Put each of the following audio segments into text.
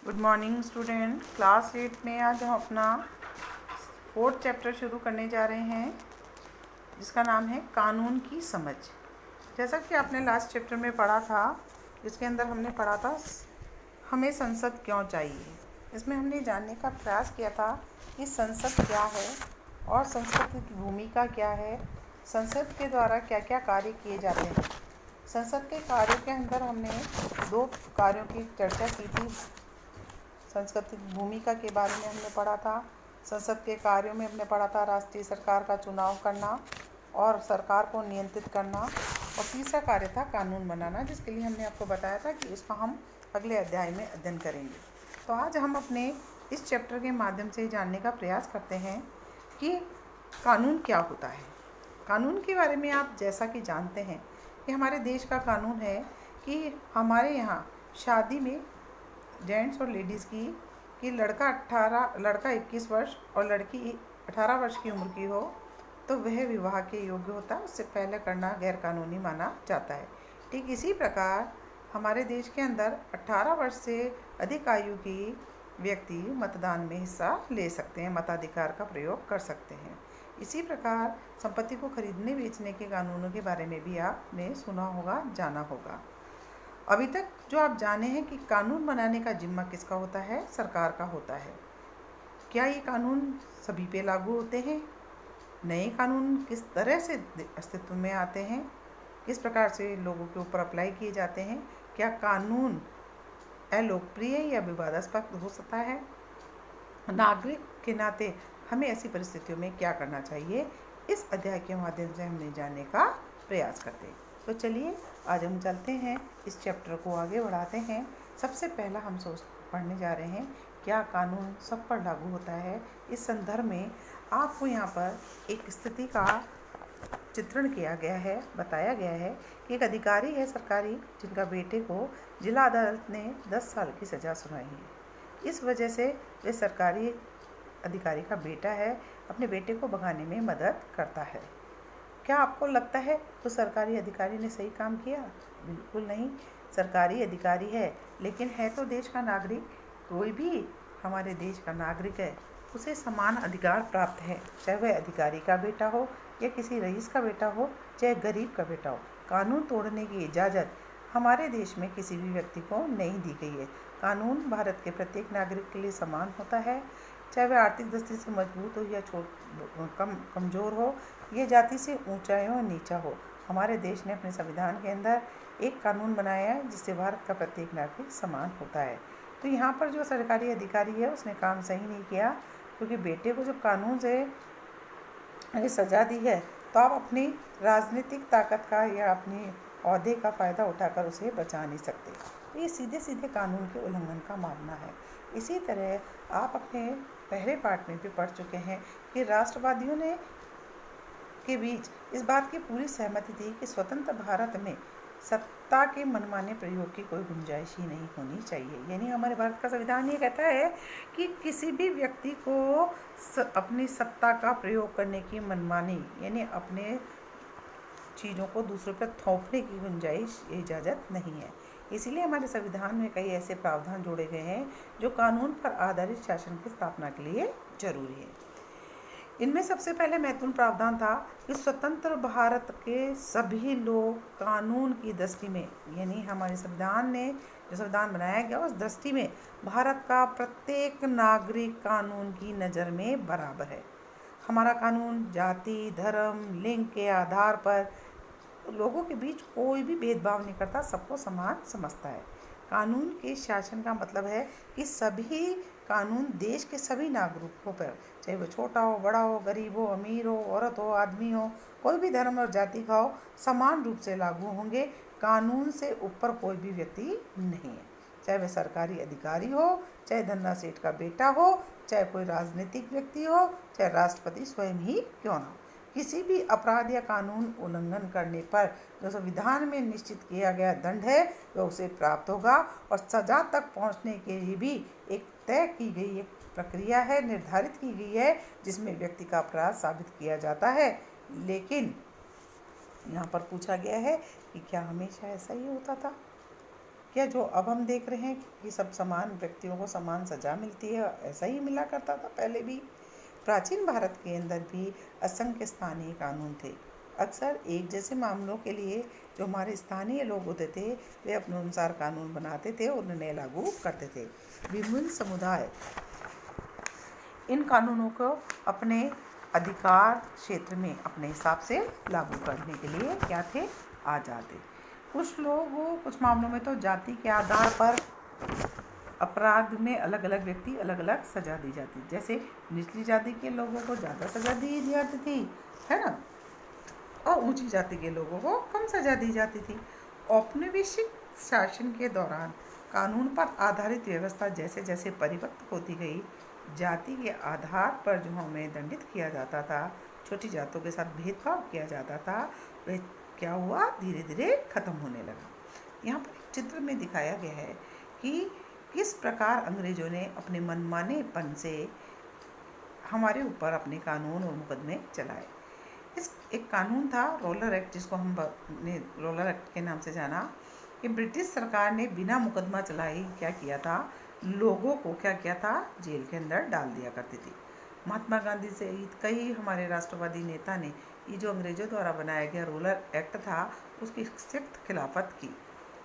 Good morning student. Class 8 में आज हम अपना 4th चैप्टर शुरू करने जा रहे हैं जिसका नाम है कानून की समझ। जैसा कि आपने लास्ट चैप्टर में पढ़ा था, जिसके अंदर हमने पढ़ा था हमें संसद क्यों चाहिए। इसमें हमने जानने का प्रयास किया था कि संसद क्या है और संसद की भूमिका क्या है, संसद के द्वारा क्या क्या कार्य किए जाते हैं। संसद के कार्यों के अंदर हमने 2 कार्यों की चर्चा की थी। संसद की भूमिका के बारे में हमने पढ़ा था। संसद के कार्यों में हमने पढ़ा था राष्ट्रीय सरकार का चुनाव करना और सरकार को नियंत्रित करना, और तीसरा कार्य था कानून बनाना, जिसके लिए हमने आपको बताया था कि इसका हम अगले अध्याय में अध्ययन करेंगे। तो आज हम अपने इस चैप्टर के माध्यम से जानने का प्रयास करते हैं कि कानून क्या होता है। कानून के बारे में आप जैसा कि जानते हैं कि हमारे देश का कानून है कि हमारे यहाँ शादी में जेंट्स और लेडीज़ कि लड़का 21 वर्ष और लड़की 18 वर्ष की उम्र की हो तो वह विवाह के योग्य होता है। उससे पहले करना गैर कानूनी माना जाता है। ठीक इसी प्रकार हमारे देश के अंदर 18 वर्ष से अधिक आयु की व्यक्ति मतदान में हिस्सा ले सकते हैं, मताधिकार का प्रयोग कर सकते हैं। इसी प्रकार संपत्ति को खरीदने बेचने के कानूनों के बारे में भी आपने सुना होगा, जाना होगा। अभी तक जो आप जाने हैं कि कानून बनाने का जिम्मा किसका होता है, सरकार का होता है। क्या ये कानून सभी पे लागू होते हैं? नए कानून किस तरह से अस्तित्व में आते हैं, किस प्रकार से लोगों के ऊपर अप्लाई किए जाते हैं? क्या कानून अलोकप्रिय या विवादास्पद हो सकता है? नागरिक के नाते हमें ऐसी परिस्थितियों में क्या करना चाहिए, इस अध्याय के माध्यम से हमने जानने का प्रयास करते हैं। तो चलिए आज हम चलते हैं, इस चैप्टर को आगे बढ़ाते हैं। सबसे पहला हम पढ़ने जा रहे हैं क्या कानून सब पर लागू होता है। इस संदर्भ में आपको यहाँ पर एक स्थिति का चित्रण किया गया है, बताया गया है कि एक अधिकारी है सरकारी, जिनका बेटे को जिला अदालत ने 10 साल की सज़ा सुनाई है। इस वजह से वे सरकारी अधिकारी का बेटा है, अपने बेटे को भगाने में मदद करता है। क्या आपको लगता है तो सरकारी अधिकारी ने सही काम किया? बिल्कुल नहीं। सरकारी अधिकारी है लेकिन है तो देश का नागरिक। कोई भी हमारे देश का नागरिक है, उसे समान अधिकार प्राप्त है, चाहे वह अधिकारी का बेटा हो या किसी रईस का बेटा हो, चाहे गरीब का बेटा हो। कानून तोड़ने की इजाज़त हमारे देश में किसी भी व्यक्ति को नहीं दी गई है। कानून भारत के प्रत्येक नागरिक के लिए समान होता है, चाहे वह आर्थिक दृष्टि से मजबूत हो या कमज़ोर हो, ये जाति से ऊंचा या नीचा हो। हमारे देश ने अपने संविधान के अंदर एक कानून बनाया है जिससे भारत का प्रत्येक नागरिक समान होता है। तो यहाँ पर जो सरकारी अधिकारी है उसने काम सही नहीं किया, क्योंकि बेटे को जब कानून से सज़ा दी है तो आप अपनी राजनीतिक ताकत का या अपनी ओहदे का फ़ायदा उठाकर उसे बचा नहीं सकते। तो ये सीधे सीधे कानून के उल्लंघन का मामला है। इसी तरह आप अपने पहले पार्ट में भी पढ़ चुके हैं कि राष्ट्रवादियों ने के बीच इस बात की पूरी सहमति थी कि स्वतंत्र भारत में सत्ता के मनमाने प्रयोग की कोई गुंजाइश ही नहीं होनी चाहिए। यानी हमारे भारत का संविधान ये कहता है कि किसी भी व्यक्ति को अपनी सत्ता का प्रयोग करने की मनमानी, यानी अपने चीज़ों को दूसरों पर थोपने की गुंजाइश, इजाज़त नहीं है। इसीलिए हमारे संविधान में कई ऐसे प्रावधान जोड़े गए हैं जो कानून पर आधारित शासन की स्थापना के लिए जरूरी है। इनमें सबसे पहले महत्वपूर्ण प्रावधान था कि स्वतंत्र भारत के सभी लोग कानून की दृष्टि में, यानी हमारे संविधान ने जो संविधान बनाया गया उस दृष्टि में भारत का प्रत्येक नागरिक कानून की नज़र में बराबर है। हमारा कानून जाति, धर्म, लिंग के आधार पर लोगों के बीच कोई भी भेदभाव नहीं करता, सबको समान समझता है। कानून के शासन का मतलब है कि सभी कानून देश के सभी नागरिकों पर, चाहे वो छोटा हो, बड़ा हो, गरीब हो, अमीर हो, औरत हो, आदमी हो, कोई भी धर्म और जाति का हो, समान रूप से लागू होंगे। कानून से ऊपर कोई भी व्यक्ति नहीं है, चाहे वह सरकारी अधिकारी हो, चाहे धन्ना सेठ का बेटा हो, चाहे कोई राजनीतिक व्यक्ति हो, चाहे राष्ट्रपति स्वयं ही क्यों ना हो। किसी भी अपराध या कानून उल्लंघन करने पर जो संविधान में निश्चित किया गया दंड है वह उसे प्राप्त होगा, और सजा तक पहुंचने के लिए भी एक तय की गई एक प्रक्रिया है, निर्धारित की गई है, जिसमें व्यक्ति का अपराध साबित किया जाता है। लेकिन यहाँ पर पूछा गया है कि क्या हमेशा ऐसा ही होता था? क्या जो अब हम देख रहे हैं कि सब समान व्यक्तियों को समान सजा मिलती है, ऐसा ही मिला करता था पहले भी? प्राचीन भारत के अंदर भी असंख्य स्थानीय कानून थे। अक्सर एक जैसे मामलों के लिए जो हमारे स्थानीय लोग होते थे वे अपने अनुसार कानून बनाते थे और उन्हें लागू करते थे। विभिन्न समुदाय इन कानूनों को अपने अधिकार क्षेत्र में अपने हिसाब से लागू करने के लिए क्या थे, आज़ाद थे। कुछ मामलों में तो जाति के आधार पर अपराध में अलग अलग व्यक्ति अलग अलग सजा दी जाती, जैसे निचली जाति के लोगों को ज़्यादा सजा दी जाती थी, है ना, और ऊंची जाति के लोगों को कम सजा दी जाती थी। औपनिवेशिक शासन के दौरान कानून पर आधारित व्यवस्था जैसे जैसे परिवर्तित होती गई, जाति के आधार पर जो हमें दंडित किया जाता था, छोटी जातों के साथ भेदभाव किया जाता था, वह क्या हुआ, धीरे धीरे खत्म होने लगा। यहाँ पर एक चित्र में दिखाया गया है कि किस प्रकार अंग्रेजों ने अपने मनमानेपन से हमारे ऊपर अपने कानून और मुकदमे चलाए। एक कानून था रोलर एक्ट, जिसको हमने रोलर एक्ट के नाम से जाना, कि ब्रिटिश सरकार ने बिना मुकदमा चलाए क्या किया था, लोगों को क्या किया था, जेल के अंदर डाल दिया करती थी। महात्मा गांधी सहित कई हमारे राष्ट्रवादी नेता ने ये जो अंग्रेजों द्वारा बनाया गया रोलर एक्ट था उसकी सख्त खिलाफत की।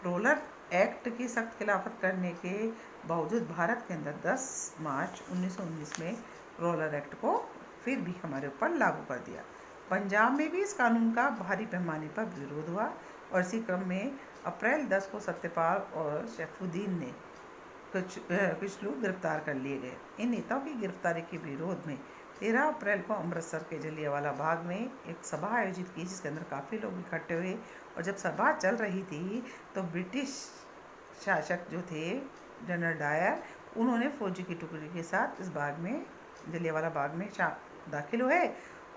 रोलर एक्ट की सख्त खिलाफत करने के बावजूद भारत के अंदर 10 मार्च 1919 में रोलर एक्ट को फिर भी हमारे ऊपर लागू कर दिया। पंजाब में भी इस कानून का भारी पैमाने पर विरोध हुआ और इसी क्रम में अप्रैल 10 को सत्यपाल और शेफुद्दीन ने कुछ लोग गिरफ्तार कर लिए गए। इन नेताओं की गिरफ्तारी के विरोध में 13 अप्रैल को अमृतसर के जलियांवाला बाग में एक सभा आयोजित की, जिसके अंदर काफ़ी लोग इकट्ठे हुए। और जब सभा चल रही थी तो ब्रिटिश शासक जो थे जनरल डायर, उन्होंने फौजी की टुकड़ी के साथ इस बाग में, जलियांवाला बाग में दाखिल हुए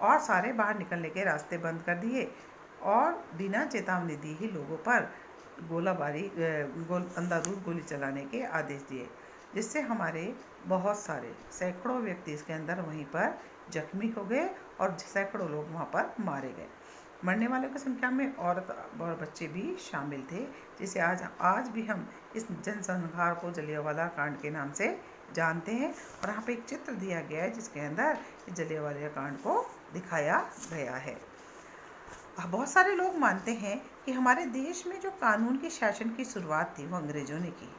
और सारे बाहर निकलने के रास्ते बंद कर दिए और बिना चेतावनी दी ही लोगों पर अंधाधुंध गोली चलाने के आदेश दिए, जिससे हमारे बहुत सारे सैकड़ों व्यक्ति इसके अंदर वहीं पर जख्मी हो गए और सैकड़ों लोग वहाँ पर मारे गए। मरने वालों की संख्या में औरत और बच्चे भी शामिल थे, जिसे आज भी हम इस जनसंहार को जलियांवाला कांड के नाम से जानते हैं। और यहाँ पे एक चित्र दिया गया है जिसके अंदर इस जलियांवाला कांड को दिखाया गया है। बहुत सारे लोग मानते हैं कि हमारे देश में जो कानून के शासन की शुरुआत थी वो अंग्रेजों ने की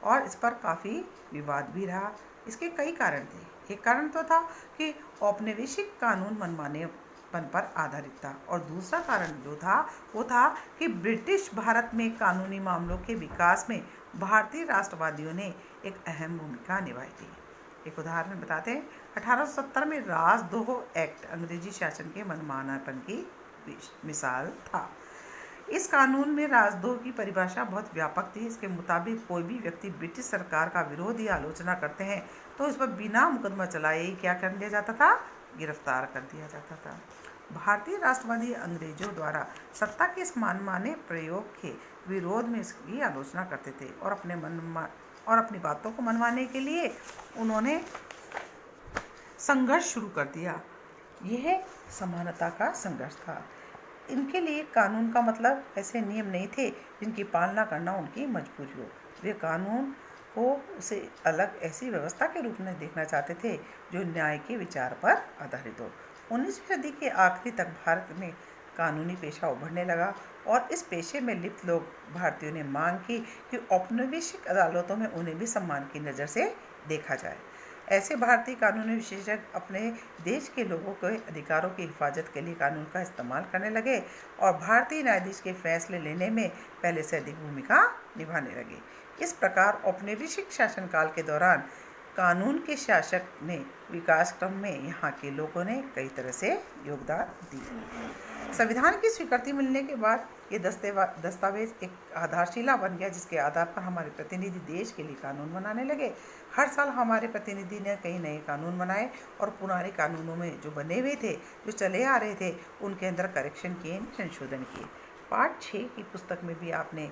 और इस पर काफ़ी विवाद भी रहा। इसके कई कारण थे। एक कारण तो था कि औपनिवेशिक कानून मनमानेपन पर आधारित था और दूसरा कारण जो था वो था कि ब्रिटिश भारत में कानूनी मामलों के विकास में भारतीय राष्ट्रवादियों ने एक अहम भूमिका निभाई थी। एक उदाहरण बताते हैं। 1870 में राजद्रोह एक्ट अंग्रेजी शासन के मनमानापन की मिसाल था। इस कानून में राजद्रोह की परिभाषा बहुत व्यापक थी। इसके मुताबिक कोई भी व्यक्ति ब्रिटिश सरकार का विरोध या आलोचना करते हैं तो इस पर बिना मुकदमा चलाए क्या कर दिया जाता था, गिरफ्तार कर दिया जाता था। भारतीय राष्ट्रवादी अंग्रेजों द्वारा सत्ता के इस मनमाने प्रयोग के विरोध में इसकी आलोचना करते थे और अपनी बातों को मनवाने के लिए उन्होंने संघर्ष शुरू कर दिया। यह समानता का संघर्ष था। इनके लिए कानून का मतलब ऐसे नियम नहीं थे जिनकी पालना करना उनकी मजबूरी हो। वे कानून को उसे अलग ऐसी व्यवस्था के रूप में देखना चाहते थे जो न्याय के विचार पर आधारित हो। 19वीं सदी के आखिरी तक भारत में कानूनी पेशा उभरने लगा और इस पेशे में लिप्त लोग भारतीयों ने मांग की कि औपनिवेशिक अदालतों में उन्हें भी सम्मान की नज़र से देखा जाए। ऐसे भारतीय कानूनी विशेषज्ञ अपने देश के लोगों के अधिकारों की हिफाजत के लिए कानून का इस्तेमाल करने लगे और भारतीय न्यायाधीश के फैसले लेने में पहले से अधिक भूमिका निभाने लगे। इस प्रकार औपनिवेशिक शासनकाल के दौरान कानून के शासक ने विकास क्रम में यहाँ के लोगों ने कई तरह से योगदान दिया। संविधान की स्वीकृति मिलने के बाद ये दस्तावेज एक आधारशिला बन गया, जिसके आधार पर हमारे प्रतिनिधि देश के लिए कानून बनाने लगे। हर साल हमारे प्रतिनिधि ने कई नए कानून बनाए और पुराने कानूनों में जो बने हुए थे, जो चले आ रहे थे, उनके अंदर करेक्शन किए, संशोधन किए। पार्ट 6 की पुस्तक में भी आपने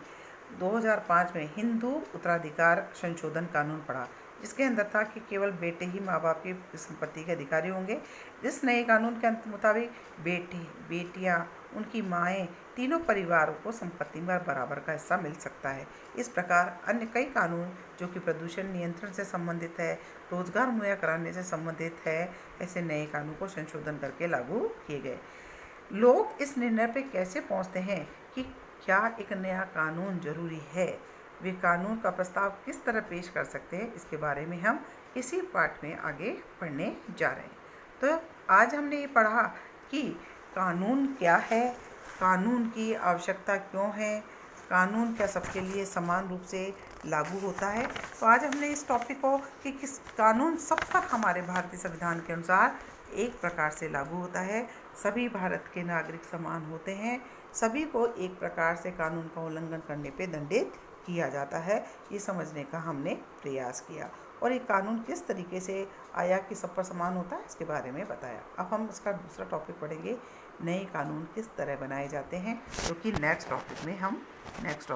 2005 में हिंदू उत्तराधिकार संशोधन कानून पढ़ा, जिसके अंदर था कि केवल बेटे ही माँ बाप की संपत्ति के अधिकारी होंगे। इस नए कानून के मुताबिक बेटे, बेटियाँ, उनकी माएँ तीनों परिवारों को संपत्ति में बराबर का हिस्सा मिल सकता है। इस प्रकार अन्य कई कानून जो कि प्रदूषण नियंत्रण से संबंधित है, रोजगार मुहैया कराने से संबंधित है, ऐसे नए कानून को संशोधन करके लागू किए गए। लोग इस निर्णय पे कैसे पहुंचते हैं कि क्या एक नया कानून जरूरी है, वे कानून का प्रस्ताव किस तरह पेश कर सकते हैं, इसके बारे में हम इसी पाठ में आगे पढ़ने जा रहे हैं। तो आज हमने ये पढ़ा कि कानून क्या है, कानून की आवश्यकता क्यों है, कानून क्या सबके लिए समान रूप से लागू होता है। तो आज हमने इस टॉपिक को कि किस कानून सब पर हमारे भारतीय संविधान के अनुसार एक प्रकार से लागू होता है, सभी भारत के नागरिक समान होते हैं, सभी को एक प्रकार से कानून का उल्लंघन करने पे दंडित किया जाता है, ये समझने का हमने प्रयास किया। और ये कानून किस तरीके से आया कि सब पर समान होता है, इसके बारे में बताया। अब हम इसका दूसरा टॉपिक पढ़ेंगे, नए कानून किस तरह बनाए जाते हैं, जो कि नेक्स्ट टॉपिक में हम नेक्स्ट